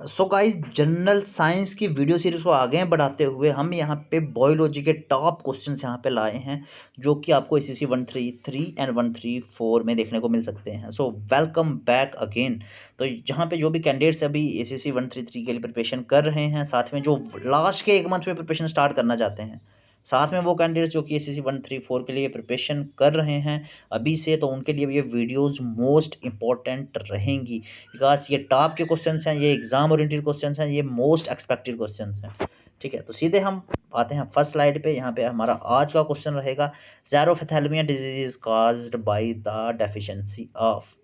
So guys, general science की video series को आगे बढ़ाते हुए हम यहाँ पे बायोलॉजी के टॉप क्वेश्चंस यहाँ पे लाए हैं, जो कि आपको एसएससी 133 एंड 134 में देखने को मिल सकते हैं। So welcome back again. तो यहाँ पे जो भी कैंडिडेट्स अभी एसएससी 133 के लिए प्रिपरेशन कर रहे हैं, साथ में जो लास्ट के 1 मंथ में प्रिपरेशन स्टार्ट करना चाहते हैं, साथ में वो कैंडिडेट्स जो कि एसएससी 134 के लिए प्रिपरेशन कर रहे हैं अभी से, तो उनके लिए ये वीडियोज़ मोस्ट इंपॉर्टेंट रहेंगी। बिकॉज ये टॉप के क्वेश्चंस हैं, ये एग्जाम ओरिएंटेड क्वेश्चंस हैं, ये मोस्ट एक्सपेक्टेड क्वेश्चंस हैं। ठीक है, तो सीधे हम आते हैं फर्स्ट स्लाइड पे। यहाँ पे हमारा आज का क्वेश्चन रहेगा, xerophthalmia disease is caused by the deficiency of.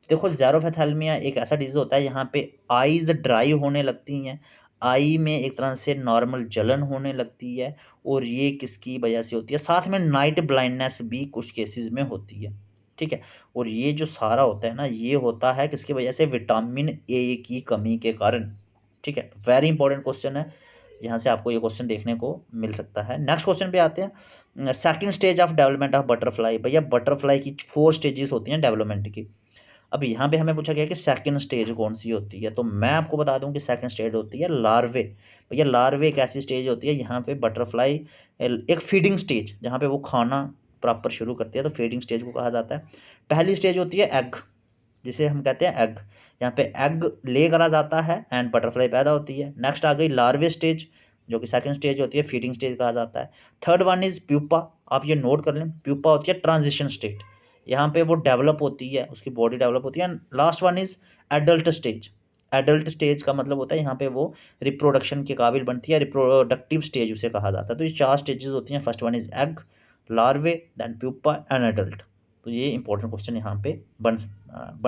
देखो, ज़ेरोफथैलेमिया एक ऐसा डिजीज होता है यहाँ पे आईज ड्राई होने लगती हैं, आई में एक तरह से नॉर्मल जलन होने लगती है, और ये किसकी वजह से होती है, साथ में नाइट ब्लाइंडनेस भी कुछ केसेस में होती है। ठीक है, और ये जो सारा होता है ना, ये होता है किसकी वजह से, विटामिन ए की कमी के कारण। ठीक है, तो वेरी इंपॉर्टेंट क्वेश्चन है, यहाँ से आपको ये क्वेश्चन देखने को मिल सकता है। नेक्स्ट क्वेश्चन पे आते हैं, second stage of development of butterfly. भैया, बटरफ्लाई की 4 स्टेजेस होती हैं डेवलपमेंट की। अब यहाँ पे हमें पूछा गया कि सेकंड स्टेज कौन सी होती है, तो मैं आपको बता दूं कि सेकंड स्टेज होती है लार्वे। भैया, लार्वे एक ऐसी स्टेज होती है यहाँ पे बटरफ्लाई, एक फीडिंग स्टेज, जहाँ पे वो खाना प्रॉपर शुरू करती है, तो फीडिंग स्टेज को कहा जाता है। पहली स्टेज होती है एग, जिसे हम कहते हैं एग। यहाँ पे एग ले करा जाता है एंड बटरफ्लाई पैदा होती है। नेक्स्ट आ गई लार्वे स्टेज, जो कि सेकंड स्टेज होती है, फीडिंग स्टेज कहा जाता है। थर्ड वन इज प्यूपा, आप ये नोट कर लें, प्यूपा होती है ट्रांजिशन स्टेट, यहाँ पे वो डेवलप होती है, उसकी बॉडी डेवलप होती है। Last one is adult stage. Adult stage का मतलब होता है यहाँ पे वो रिप्रोडक्शन के काबिल बनती है, रिप्रोडक्टिव स्टेज उसे कहा जाता है। तो ये 4 स्टेजेस होती हैं। First one is egg, larvae, then pupa and adult. तो ये इंपॉर्टेंट क्वेश्चन यहाँ पे बन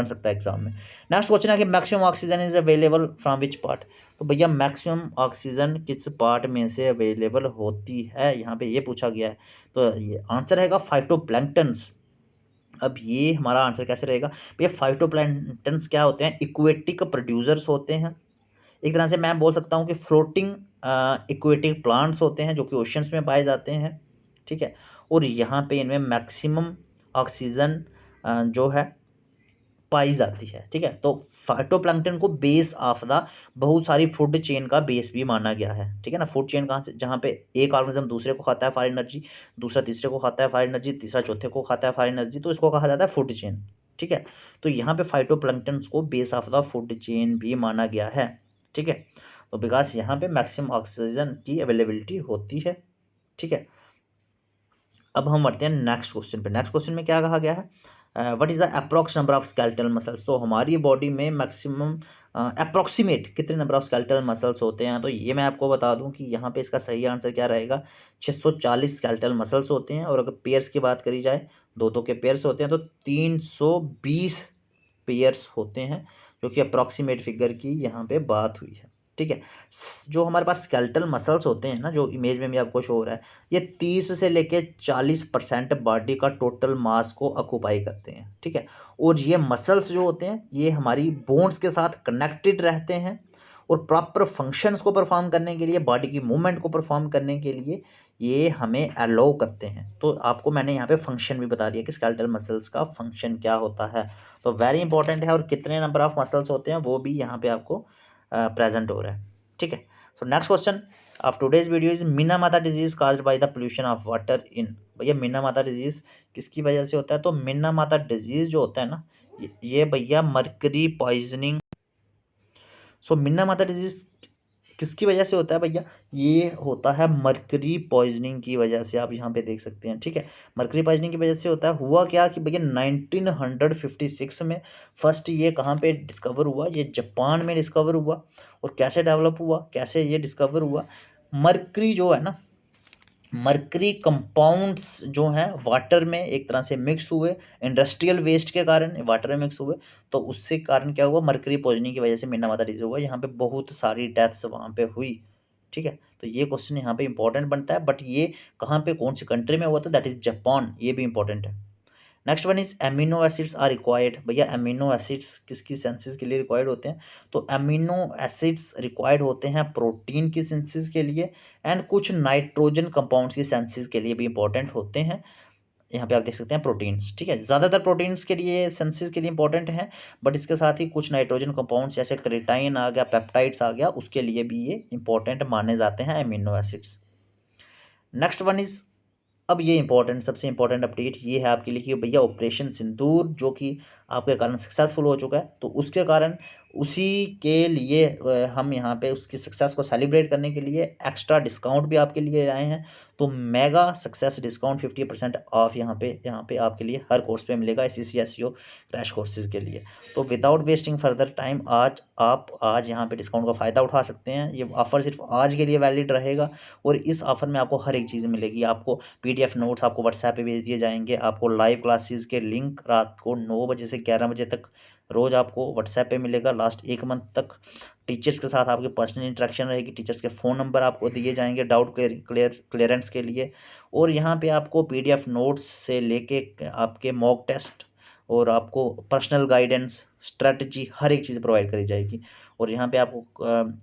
सकता है एग्जाम में। नेक्स्ट क्वेश्चन है कि maximum oxygen is available from which part. तो भैया, मैक्सिमम ऑक्सीजन किस पार्ट में से अवेलेबल होती है, यहाँ पे ये पूछा गया है। तो ये आंसर रहेगा फाइटोप्लैंक्टन्स। अब ये हमारा आंसर कैसे रहेगा भैया, फाइटोप्लैंक्टन्स क्या होते हैं, इक्वेटिक प्रोड्यूसर्स होते हैं। एक तरह से मैं बोल सकता हूँ कि फ्लोटिंग इक्वेटिक प्लांट्स होते हैं, जो कि ओशंस में पाए जाते हैं। ठीक है, और यहाँ पे इनमें मैक्सिमम ऑक्सीजन जो है पाई जाती है। ठीक है, तो फाइटोप्लैंक्टन को बेस ऑफ द बहुत सारी फूड चेन का बेस भी माना गया है। ठीक है ना, फूड चेन कहाँ से, जहाँ पे एक ऑर्गेनिज्म दूसरे को खाता है फॉर एनर्जी, दूसरा तीसरे को खाता है फॉर एनर्जी, तीसरा चौथे को खाता है फॉर एनर्जी, तो इसको कहा जाता है फूड चेन। ठीक है, तो यहाँ पे फाइटोप्लैंक्टन को base of the food chain भी माना गया है। ठीक है, तो बिकॉज यहाँ पे मैक्सिमम ऑक्सीजन की अवेलेबिलिटी होती है। ठीक है, अब हम बढ़ते हैं नेक्स्ट क्वेश्चन पे। नेक्स्ट क्वेश्चन में क्या कहा गया है, what is the approx number of skeletal muscles. तो हमारी बॉडी में मैक्सिमम अप्रॉक्सीमेट कितने नंबर ऑफ स्केलेटल मसल्स होते हैं, तो ये मैं आपको बता दूं कि यहाँ पे इसका सही आंसर क्या रहेगा, 640 स्केलेटल मसल्स होते हैं। और अगर पेयर्स की बात करी जाए, दो के पेयर्स होते हैं, तो 320 पेयर्स होते हैं, जो कि अप्रॉक्सीमेट फिगर की यहाँ पे बात हुई है। ठीक है, जो हमारे पास स्केलेटल मसल्स होते हैं ना, जो इमेज में भी आपको शो हो रहा है, ये 30 से लेके 40% बॉडी का टोटल मास को ऑक्यूपाई करते हैं। ठीक है, और ये मसल्स जो होते हैं, ये हमारी बोन्स के साथ कनेक्टेड रहते हैं, और प्रॉपर फंक्शंस को परफॉर्म करने के लिए, बॉडी की मूवमेंट को परफॉर्म करने के लिए ये हमें अलाउ करते हैं। तो आपको मैंने यहाँ पे फंक्शन भी बता दिया कि स्केलेटल मसल्स का फंक्शन क्या होता है, तो वेरी इंपॉर्टेंट है। और कितने नंबर ऑफ मसल्स होते हैं वो भी यहाँ पे आपको प्रेजेंट हो रहा है। ठीक है, so next question of today's video is मिनामाता disease caused by the pollution of water in. भैया, मिनामाता डिजीज किसकी वजह से होता है, तो मिनामाता डिजीज जो होता है ना, ये भैया मर्करी पॉइजनिंग। सो मिनामाता डिजीज किसकी वजह से होता है भैया, ये होता है मर्करी पॉइजनिंग की वजह से। आप यहाँ पे देख सकते हैं। ठीक है, मर्करी पॉइजनिंग की वजह से होता है। हुआ क्या कि भैया 1956 में फर्स्ट ये कहाँ पे डिस्कवर हुआ, ये जापान में डिस्कवर हुआ। और कैसे डेवलप हुआ, कैसे ये डिस्कवर हुआ, मर्करी जो है ना, मर्करी कंपाउंड्स जो हैं वाटर में एक तरह से मिक्स हुए, इंडस्ट्रियल वेस्ट के कारण वाटर में मिक्स हुए, तो उससे कारण क्या हुआ, मर्करी पॉइजनिंग की वजह से मिनामाता डिजीज हुआ। यहाँ पे बहुत सारी डेथ्स वहाँ पे हुई। ठीक है, तो ये क्वेश्चन यहाँ पे इंपॉर्टेंट बनता है, बट ये कहाँ पे कौन सी कंट्री में हुआ, तो दैट इज जापान, ये भी इंपॉर्टेंट है। Next one is amino acids are required. भैया, एमिनो एसिड्स किसकी सेंसिस के लिए रिक्वायर्ड होते हैं, तो एमिनो एसिड्स रिक्वायर्ड होते हैं प्रोटीन की सेंसिस के लिए, एंड कुछ नाइट्रोजन कंपाउंड्स की सेंसिस के लिए भी इंपॉर्टेंट होते हैं। यहाँ पे आप देख सकते हैं प्रोटीन्स, ठीक है। ज़्यादातर प्रोटीन्स के लिए सिंथेसिस के लिए इंपॉर्टेंट है, बट इसके साथ ही कुछ नाइट्रोजन कंपाउंड्स जैसे क्रेटाइन आ गया, पेप्टाइड्स आ गया, उसके लिए भी ये इंपॉर्टेंट माने जाते हैं amino acids. Next one is, अब ये इंपॉर्टेंट, सबसे इंपॉर्टेंट अपडेट ये है आपके लिए कि भैया ऑपरेशन सिंदूर जो कि आपके कारण सक्सेसफुल हो चुका है, तो उसके कारण उसी के लिए हम यहाँ पे उसकी सक्सेस को सेलिब्रेट करने के लिए एक्स्ट्रा डिस्काउंट भी आपके लिए आए हैं। तो मेगा सक्सेस डिस्काउंट 50% ऑफ यहाँ पे आपके लिए हर कोर्स पे मिलेगा SCC SEO क्रैश कोर्सेज के लिए। तो विदाउट वेस्टिंग फर्दर टाइम आज यहाँ पे डिस्काउंट का फ़ायदा उठा सकते हैं। ये ऑफ़र सिर्फ आज के लिए वैलिड रहेगा और इस ऑफ़र में आपको हर एक चीज़ मिलेगी। आपको PDF नोट्स आपको व्हाट्सएप पे भेज दिए जाएंगे, आपको लाइव क्लासेस के लिंक रात को 9 बजे से 11 बजे तक रोज़ आपको व्हाट्सएप पे मिलेगा। लास्ट 1 मंथ तक टीचर्स के साथ आपकी पर्सनल इंटरेक्शन रहेगी, टीचर्स के फ़ोन नंबर आपको दिए जाएंगे डाउट क्लियरेंस के लिए। और यहाँ पे आपको PDF नोट्स से लेके आपके मॉक टेस्ट और आपको पर्सनल गाइडेंस, स्ट्रेटजी, हर एक चीज़ प्रोवाइड करी जाएगी। और यहाँ पे आपको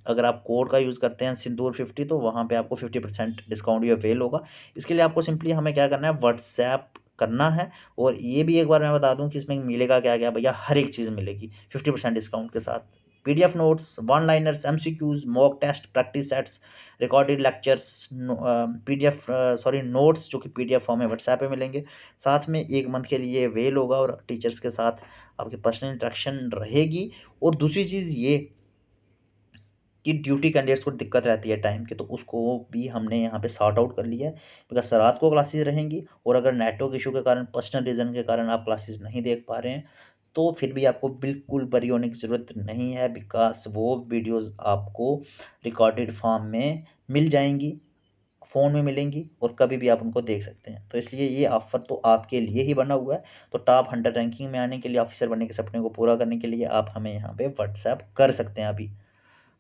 अगर आप कोड का यूज़ करते हैं सिंदूर50, तो वहाँ पे आपको 50% डिस्काउंट भी अवेल होगा। इसके लिए आपको सिंपली हमें क्या करना है, व्हाट्सएप करना है। और ये भी एक बार मैं बता दूं कि इसमें मिलेगा क्या क्या भैया, हर एक चीज़ मिलेगी 50% डिस्काउंट के साथ। PDF notes, one liners, MCQs, mock test, practice sets, recorded lectures, notes जो कि PDF फॉर्म में व्हाट्सएप पे मिलेंगे। साथ में 1 मंथ के लिए वेल होगा और टीचर्स के साथ आपकी पर्सनल इंटरेक्शन रहेगी। और दूसरी चीज़ ये कि ड्यूटी कैंडिडेट्स को दिक्कत रहती है टाइम की, तो उसको भी हमने यहाँ पे सॉर्ट आउट कर लिया है। बिकॉज रात को क्लासेस रहेंगी और अगर नेटवर्क इशू के कारण, पर्सनल रीज़न के कारण आप क्लासेस नहीं देख पा रहे हैं, तो फिर भी आपको बिल्कुल वरी होने की ज़रूरत नहीं है। बिकॉज वो वीडियोज़ आपको रिकॉर्डेड फॉर्म में मिल जाएंगी, फ़ोन में मिलेंगी और कभी भी आप उनको देख सकते हैं। तो इसलिए ये ऑफ़र तो आपके लिए ही बना हुआ है। तो टॉप 100 रैंकिंग में आने के लिए, ऑफिसर बनने के सपने को पूरा करने के लिए आप हमें यहाँ पे व्हाट्सएप कर सकते हैं अभी।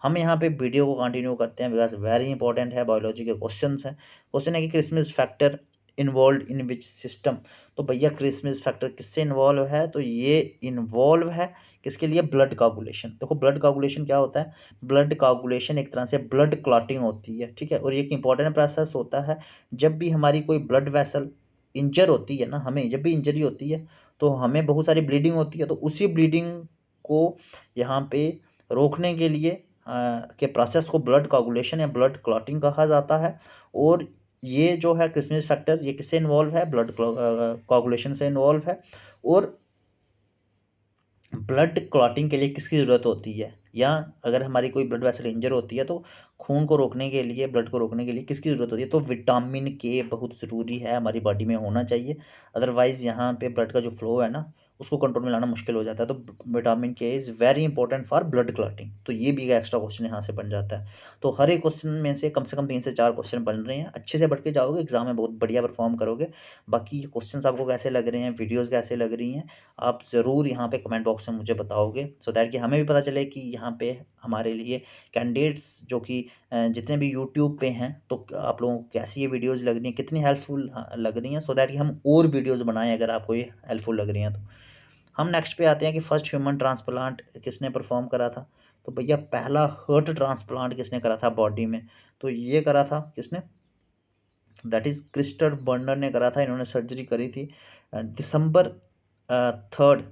हम यहाँ पे वीडियो को कंटिन्यू करते हैं बिकॉज वेरी इंपॉर्टेंट है, बायोलॉजी के क्वेश्चंस हैं। क्वेश्चन है कि Christmas factor involve in which system. तो भैया क्रिसमस फैक्टर किससे इन्वॉल्व है, तो ये इन्वॉल्व है किसके लिए, ब्लड कोगुलेशन। देखो ब्लड कोगुलेशन क्या होता है, ब्लड कोगुलेशन एक तरह से ब्लड क्लॉटिंग होती है, ठीक है। और ये एक इंपॉर्टेंट प्रोसेस होता है जब भी हमारी कोई ब्लड वेसल इंजर होती है ना, हमें जब भी इंजरी होती है तो हमें बहुत सारी ब्लीडिंग होती है। तो उसी ब्लीडिंग को यहाँ पे रोकने के लिए के प्रोसेस को ब्लड कोगुलेशन या ब्लड क्लॉटिंग कहा जाता है। और ये जो है क्रिसमस फैक्टर, ये किससे इन्वॉल्व है, ब्लड कोगुलेशन से इन्वॉल्व है। और ब्लड क्लॉटिंग के लिए किसकी ज़रूरत होती है, या अगर हमारी कोई ब्लड वेसल इंजर होती है तो खून को रोकने के लिए, ब्लड को रोकने के लिए किसकी ज़रूरत होती है, तो विटामिन के बहुत ज़रूरी है, हमारी बॉडी में होना चाहिए। अदरवाइज़ यहाँ पे ब्लड का जो फ्लो है ना, उसको कंट्रोल में लाना मुश्किल हो जाता है। तो विटामिन के is very important for blood clotting. तो ये भी एक एक्स्ट्रा क्वेश्चन यहाँ से बन जाता है। तो हर एक क्वेश्चन में से कम 3 से 4 क्वेश्चन बन रहे हैं। अच्छे से बढ़ के जाओगे, एग्जाम में बहुत बढ़िया परफॉर्म करोगे। बाकी ये क्वेश्चन आपको कैसे लग रहे हैं, वीडियोज़ कैसे लग रही हैं, आप ज़रूर यहाँ पे कमेंट बॉक्स में मुझे बताओगे, सो दैट कि हमें भी पता चले कि यहाँ पे हमारे लिए कैंडिडेट्स जो कि जितने भी यूट्यूब पे हैं, तो आप लोगों को कैसी ये वीडियोज़ लग रही हैं, कितनी हेल्पफुल लग रही हैं, सो दैट कि हम और वीडियोज़ बनाएं अगर आपको ये हेल्पफुल लग रही हैं तो। हम नेक्स्ट पे आते हैं कि फर्स्ट ह्यूमन ट्रांसप्लांट किसने परफॉर्म करा था। तो भैया पहला हार्ट ट्रांसप्लांट किसने करा था बॉडी में, तो ये करा था किसने, दैट इज़ क्रिस्टोफर बर्नर ने करा था। इन्होंने सर्जरी करी थी दिसंबर 3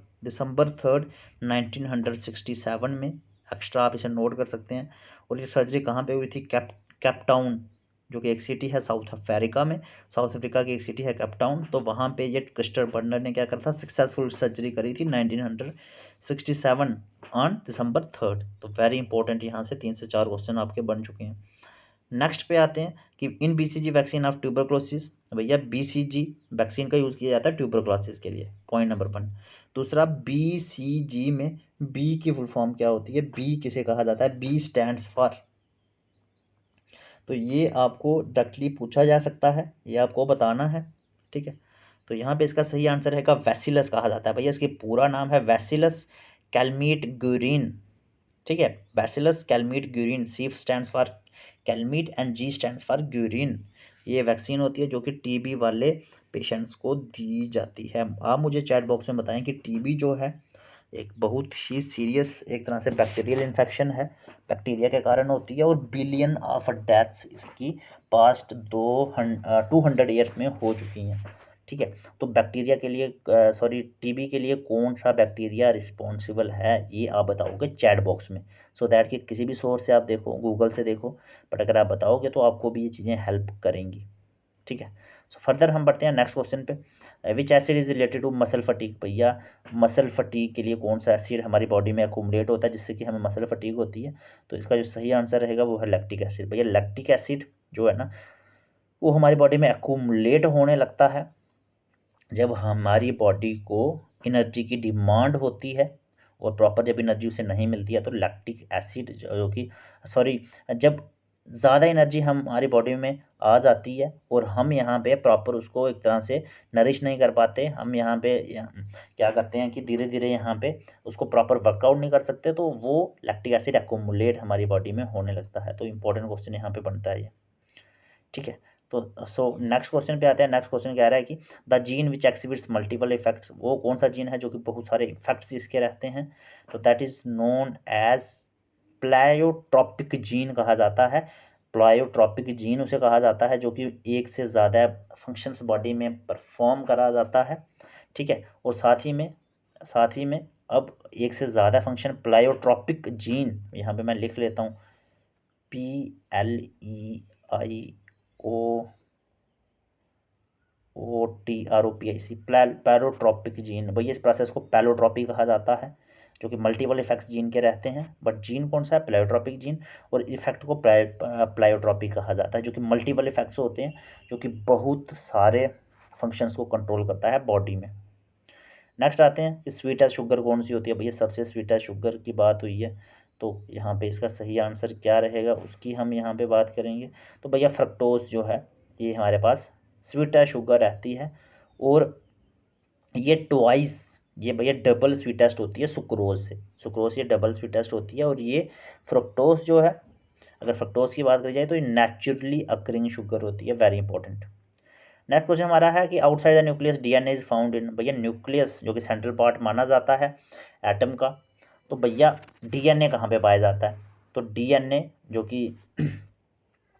1967 में। एक्स्ट्रा आप इसे नोट कर सकते हैं। और ये सर्जरी कहाँ पे हुई थी, कैपटाउन, जो कि एक सिटी है साउथ अफ्रीका में, साउथ अफ्रीका की एक सिटी है कैपटाउन। तो वहाँ पे ये क्रिस्टोफर बर्नर ने क्या करा था, सक्सेसफुल सर्जरी करी थी 1967 ऑन दिसंबर 3। तो वेरी इंपॉर्टेंट, यहाँ से 3 से 4 क्वेश्चन आपके बन चुके हैं। नेक्स्ट पे आते हैं कि इन BCG वैक्सीन ऑफ ट्यूबरक्लोसिस। भैया BCG वैक्सीन का यूज़ किया जाता है ट्यूबरक्लोसिस के लिए, पॉइंट नंबर 1। दूसरा, BCG में बी की फुल फॉर्म क्या होती है, बी किसे कहा जाता है, बी स्टैंड्स फॉर। तो ये आपको डायरेक्टली पूछा जा सकता है, ये आपको बताना है, ठीक है। तो यहाँ पे इसका सही आंसर है वैसिलस कहा जाता है। भैया इसकी पूरा नाम है वैसिलस कैलमीट ग्यूरिन, ठीक है। Bacillus Calmette Guerin, C stands for Calmette and G stands for Guerin. ये वैक्सीन होती है जो कि TB वाले पेशेंट्स को दी जाती है। आप मुझे चैट बॉक्स में बताएं कि TB जो है एक बहुत ही सीरियस एक तरह से बैक्टीरियल इन्फेक्शन है, बैक्टीरिया के कारण होती है। और बिलियन ऑफ डेथ्स इसकी पास्ट 200 ईयर्स में हो चुकी हैं, ठीक है। तो बैक्टीरिया के लिए सॉरी टीबी के लिए कौन सा बैक्टीरिया रिस्पॉन्सिबल है, ये आप बताओगे चैट बॉक्स में, सो दैट कि किसी भी सोर्स से आप देखो, गूगल से देखो, बट अगर आप बताओगे तो आपको भी ये चीज़ें हेल्प करेंगी। ठीक है। सो फर्दर हम बढ़ते हैं नेक्स्ट क्वेश्चन पे। Which acid is related to muscle fatigue. भैया मसल फटीक के लिए कौन सा एसिड हमारी बॉडी में अकोमोडेट होता है जिससे कि हमें मसल फटीक होती है, तो इसका जो सही आंसर रहेगा वो है लैक्टिक एसिड। भैया लैक्टिक एसिड जो है ना वो हमारी बॉडी में अकोमोलेट होने लगता है जब हमारी बॉडी को एनर्जी की डिमांड होती है, और प्रॉपर जब एनर्जी उसे नहीं मिलती है तो लैक्टिक एसिड जो कि सॉरी जब ज़्यादा एनर्जी हमारी बॉडी में आ जाती है और हम यहाँ पे प्रॉपर उसको एक तरह से नरिश नहीं कर पाते, हम यहाँ पे क्या करते हैं कि धीरे धीरे यहाँ पे उसको प्रॉपर वर्कआउट नहीं कर सकते, तो वो लैक्टिक एसिड एक्यूमुलेट हमारी बॉडी में होने लगता है। तो इंपॉर्टेंट क्वेश्चन यहाँ पे बनता है ये। ठीक है। तो सो नेक्स्ट क्वेश्चन पे आते हैं। नेक्स्ट क्वेश्चन कह रहा है कि the gene which exhibits multiple effects, वो कौन सा जीन है जो कि बहुत सारे इफेक्ट्स इसके रहते हैं, तो that is known as pleiotropic gene कहा जाता है। प्लायोट्रॉपिक जीन उसे कहा जाता है जो कि एक से ज़्यादा फंक्शंस बॉडी में परफॉर्म करा जाता है। ठीक है। और साथ ही में अब एक से ज़्यादा फंक्शन प्लायोट्रॉपिक जीन यहाँ पे मैं लिख लेता हूँ, PLEIOTROPIC पैलोट्रॉपिक जीन। भैया इस प्रोसेस को पैलोट्रॉपी कहा जाता है जो कि मल्टीपल इफेक्ट्स जीन के रहते हैं, बट जीन कौन सा है, प्लायोट्रॉपिक जीन, और इफेक्ट को प्लायोट्रॉपी कहा जाता है जो कि मल्टीपल इफेक्ट्स होते हैं जो कि बहुत सारे फंक्शंस को कंट्रोल करता है बॉडी में। नेक्स्ट आते हैं कि स्वीट एज शुगर कौन सी होती है। भैया सबसे स्वीट एज शुगर की बात हुई है तो यहाँ पे इसका सही आंसर क्या रहेगा उसकी हम यहाँ पे बात करेंगे। तो भैया फ्रक्टोज जो है ये हमारे पास स्वीट एज शुगर रहती है, और ये ट्वाइस, ये भैया डबल स्वीटेस्ट होती है सुक्रोज से। सुक्रोज ये डबल स्वीटेस्ट होती है, और ये फ्रक्टोज जो है, अगर फ्रक्टोज की बात करी जाए तो ये नेचुरली अकरिंग शुगर होती है। Very important. नेक्स्ट क्वेश्चन हमारा है कि outside the nucleus DNA is found in. भैया न्यूक्लियस जो कि सेंट्रल पार्ट माना जाता है एटम का, तो भैया डीएनए कहाँ पे पाया जाता है, तो डीएनए जो कि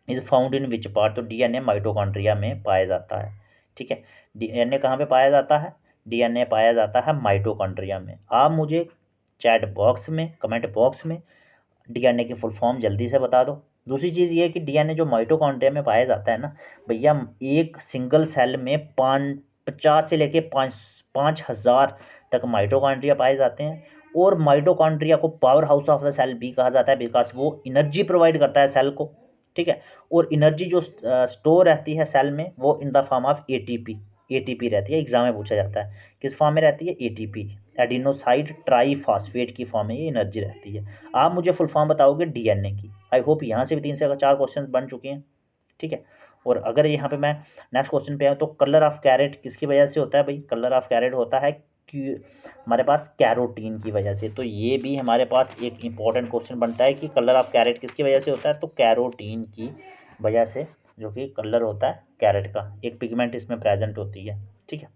is found in which part, तो डीएनए माइटोकॉन्ड्रिया में पाया जाता है। ठीक है। डीएनए कहाँ पे पाया जाता है, डीएनए पाया जाता है माइटोकॉन्ड्रिया में। आप मुझे चैट बॉक्स में, कमेंट बॉक्स में डीएनए की फुल फॉर्म जल्दी से बता दो। दूसरी चीज़ ये है कि डीएनए जो माइटोकॉन्ड्रिया में पाया जाता है ना भैया, एक सिंगल सेल में 50 से लेके 5,000 तक माइटोकॉन्ड्रिया पाए जाते हैं, और माइटोकॉन्ड्रिया को power house of the cell भी कहा जाता है बिकॉज वो एनर्जी प्रोवाइड करता है सेल को। ठीक है। और एनर्जी जो स्टोर रहती है सेल में वो in the form of ATP रहती है। एग्जाम में पूछा जाता है किस फॉर्म में रहती है, एटीपी, एडिनोसाइड ट्राईफॉस्फेट की फॉर्म में ये एनर्जी रहती है। आप मुझे फुल फॉर्म बताओगे डीएनए की। आई होप यहाँ से भी 3 से 4 क्वेश्चन बन चुके हैं। ठीक है। और अगर यहाँ पे मैं नेक्स्ट क्वेश्चन पे आऊँ तो कलर ऑफ कैरेट किसकी वजह से होता है, भाई कलर ऑफ कैरेट होता है कि हमारे पास कैरोटीन की वजह से। तो ये भी हमारे पास एक इंपॉर्टेंट क्वेश्चन बनता है कि कलर ऑफ कैरेट किसकी वजह से होता है, तो कैरोटीन की वजह से, जो कि कलर होता है कैरेट का, एक पिगमेंट इसमें प्रेजेंट होती है। ठीक है।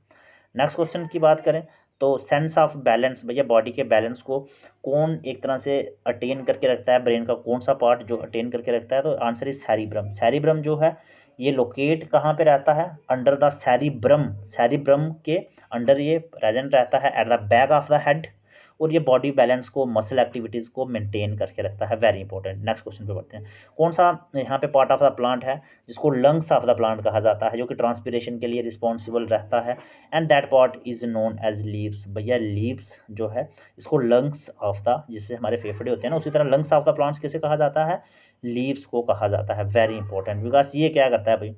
नेक्स्ट क्वेश्चन की बात करें तो सेंस ऑफ बैलेंस, भैया बॉडी के बैलेंस को कौन एक तरह से अटेन करके रखता है, ब्रेन का कौन सा पार्ट जो अटेन करके रखता है, तो आंसर इज सेरिब्रम। सेरिब्रम जो है ये लोकेट कहाँ पे रहता है, अंडर द सेरिब्रम, सेरिब्रम के अंडर ये प्रेजेंट रहता है at the back of the head, और ये बॉडी बैलेंस को, मसल एक्टिविटीज़ को मेंटेन करके रखता है। Very important. नेक्स्ट क्वेश्चन पे बढ़ते हैं। कौन सा यहाँ पे पार्ट ऑफ द प्लांट है जिसको लंग्स ऑफ द प्लांट कहा जाता है, जो कि ट्रांसपिरेशन के लिए रिस्पॉन्सिबल रहता है, and that part is known as leaves. भैया लीव्स जो है इसको लंग्स ऑफ द, जिससे हमारे फेफड़े होते हैं ना, उसी तरह लंग्स ऑफ द प्लांट्स किसे कहा जाता है, लीव्स को कहा जाता है। वेरी इंपॉर्टेंट, बिकॉज ये क्या करता है भाई,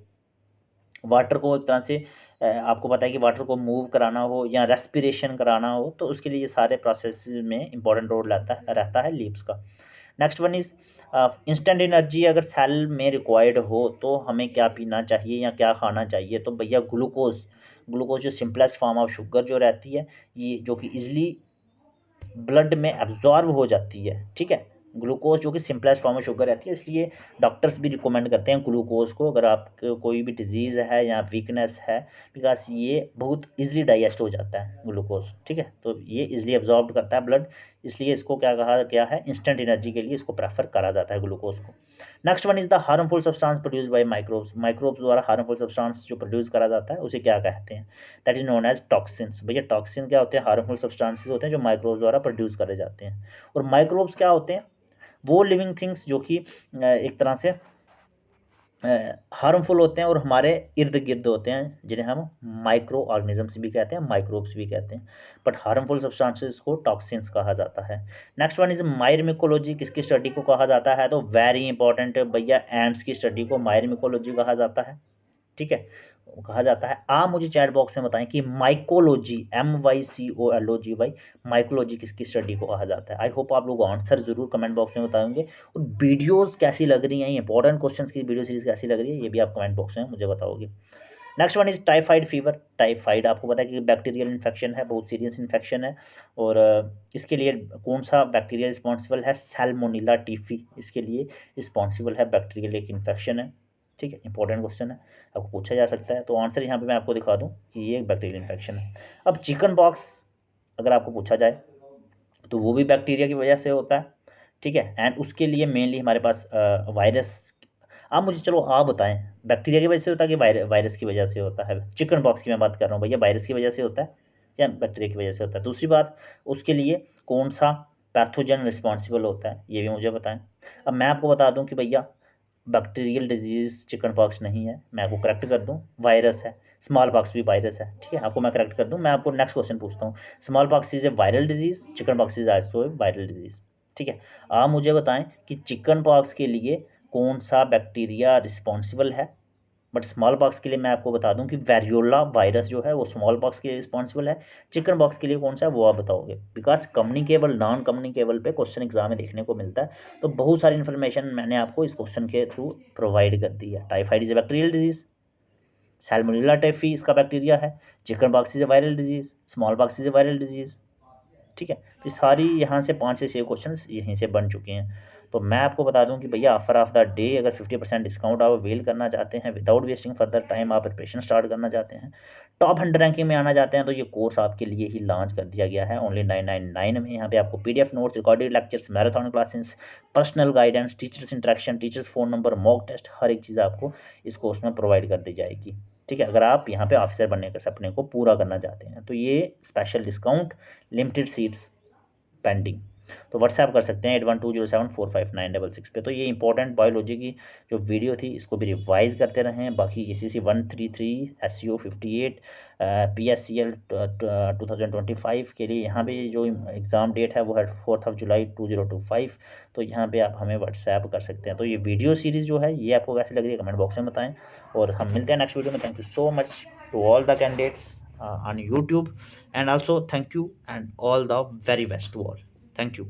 वाटर को एक तरह से आपको पता है कि वाटर को मूव कराना हो या रेस्पिरेशन कराना हो, तो उसके लिए ये सारे प्रोसेस में इंपॉर्टेंट रोल रहता है लीव्स का। Next one is instant energy अगर सेल में रिक्वायर्ड हो तो हमें क्या पीना चाहिए या क्या खाना चाहिए, तो भैया ग्लूकोज। ग्लूकोज जो सिंपलेस्ट फॉर्म ऑफ शुगर जो रहती है, ये जो कि इजली ब्लड में एब्जॉर्ब हो जाती है। ठीक है। ग्लूकोज जो कि सिंपलेस्ट फॉर्म ऑफ शुगर रहती है, इसलिए डॉक्टर्स भी रिकमेंड करते हैं ग्लूकोज को अगर आपको कोई भी डिजीज़ है या वीकनेस है, बिकॉज ये बहुत इजीली डाइजेस्ट हो जाता है ग्लूकोज। ठीक है। तो ये इजीली एब्जॉर्ब करता है ब्लड, इसलिए इसको क्या कहा गया है, इंस्टेंट एनर्जी के लिए इसको प्रेफर करा जाता है ग्लूकोज को। Next one is the harmful substance produce by microbes. Microbes द्वारा हार्मफुल सब्सटेंस जो प्रोड्यूस करा जाता है उसे क्या कहते हैं, that is known as toxins. भैया टॉक्सिन क्या होते हैं, हार्मफुल सब्सटेंसेस होते हैं जो माइक्रोब्स द्वारा प्रोड्यूस करे जाते हैं। और माइक्रोब्स क्या होते हैं, वो लिविंग थिंग्स जो कि एक तरह से हार्मफुल होते हैं और हमारे इर्द गिर्द होते हैं, जिन्हें हम माइक्रो ऑर्गेनिजम्स भी कहते हैं, माइक्रोब्स भी कहते हैं, बट हार्मफुल सब्सटेंसेस को टॉक्सिन्स कहा जाता है। Next one is myrmecology. किसकी स्टडी को कहा जाता है, तो वेरी इंपॉर्टेंट भैया, एंड्स की स्टडी को मायरमिकोलॉजी कहा जाता है। ठीक है, कहा जाता है। आप मुझे चैट बॉक्स में बताएं कि माइकोलॉजी, MYCOLOGY, माइकोलॉजी किसकी स्टडी को कहा जाता है। आई होप आप लोग आंसर जरूर कमेंट बॉक्स में बताएंगे। और वीडियोस कैसी लग रही हैं, इंपॉर्टेंट क्वेश्चंस की वीडियो सीरीज कैसी लग रही है, ये भी आप कमेंट बॉक्स में मुझे बताओगे। Next one is typhoid fever. Typhoid आपको पता है कि बैक्टीरियल इन्फेक्शन है, बहुत सीरियस इन्फेक्शन है, और इसके लिए कौन सा बैक्टीरिया रिस्पॉन्सिबल है, सैल्मोनेला टाइफी इसके लिए रिस्पॉन्सिबल है, बैक्टीरियल एक इन्फेक्शन है। ठीक है, इंपॉर्टेंट क्वेश्चन है, आपको पूछा जा सकता है। तो आंसर यहाँ पे मैं आपको दिखा दूँ कि ये एक बैक्टीरियल इन्फेक्शन है। अब चिकन पॉक्स अगर आपको पूछा जाए तो वो भी बैक्टीरिया की वजह से होता है। ठीक है, एंड उसके लिए मेनली हमारे पास वायरस। आप मुझे चलो आप बताएं, बैक्टीरिया की वजह से होता है कि वायरस की वजह से होता है। चिकन पॉक्स की मैं बात कर रहा हूँ भैया, वायरस की वजह से होता है या बैक्टीरिया की वजह से होता है। दूसरी बात, उसके लिए कौन सा पैथोजन रिस्पॉन्सिबल होता है, ये भी मुझे बताएं। अब मैं आपको बता दूं कि भैया बैक्टीरियल डिजीज़ चिकन पॉक्स नहीं है, मैं आपको करेक्ट कर दूं, वायरस है। स्मॉल पॉक्स भी वायरस है। ठीक है, आपको मैं करेक्ट कर दूं। मैं आपको नेक्स्ट क्वेश्चन पूछता हूँ, small pox is a viral disease, chicken pox is also a viral disease. ठीक है, आप मुझे बताएं कि चिकन पॉक्स के लिए कौन सा बैक्टीरिया रिस्पॉन्सिबल है, बट स्मॉल पॉक्स के लिए मैं आपको बता दूं कि वेरियोला वायरस जो है वो स्मॉल पॉक्स के लिए रिस्पॉन्सिबल है। चिकन पॉक्स के लिए कौन सा है वो आप बताओगे, बिकॉज कम्युनिकेबल नॉन कम्युनिकेबल पे क्वेश्चन एग्जाम में देखने को मिलता है। तो बहुत सारी इन्फॉर्मेशन मैंने आपको इस क्वेश्चन के थ्रू प्रोवाइड कर दी है। Typhoid is a bacterial disease, Salmonella typhi इसका बैक्टीरिया है, chicken pox is a viral disease, small pox is a viral disease. ठीक है, तो ये सारी यहाँ से 5 से 6 क्वेश्चन यहीं से बन चुके हैं। तो मैं आपको बता दूं कि भैया ऑफर ऑफ द डे, अगर 50% डिस्काउंट आप अवेल करना चाहते हैं विदाउट वेस्टिंग फर्दर टाइम, आप प्रिपरेशन स्टार्ट करना चाहते हैं, टॉप 100 रैंकिंग में आना चाहते हैं, तो ये कोर्स आपके लिए ही लॉन्च कर दिया गया है ओनली 999 में। यहाँ पे आपको PDF notes, recorded lectures, marathon classes, personal guidance, teachers interaction, teachers phone number, mock test, हर एक चीज़ आपको इस कोर्स में प्रोवाइड कर दी जाएगी। ठीक है, अगर आप यहाँ पे ऑफिसर बनने के सपने को पूरा करना चाहते हैं तो ये special discount, limited seats pending. तो व्हाट्सएप कर सकते हैं 8120745966 पे। तो ये इंपॉर्टेंट बायोलॉजी की जो वीडियो थी इसको भी रिवाइज करते रहें। बाकी ECC 133, SCO 58, PSCL 2025 के लिए यहाँ पे जो एग्ज़ाम डेट है वो है 4 जुलाई 2025। तो यहाँ पे आप हमें व्हाट्सएप कर सकते हैं। तो ये वीडियो सीरीज़ जो है ये आपको कैसी लग रही है कमेंट बॉक्स में बताएं, और हम मिलते हैं नेक्स्ट वीडियो में। Thank you so much to all the candidates on YouTube, and also thank you and all the very best to all. Thank you.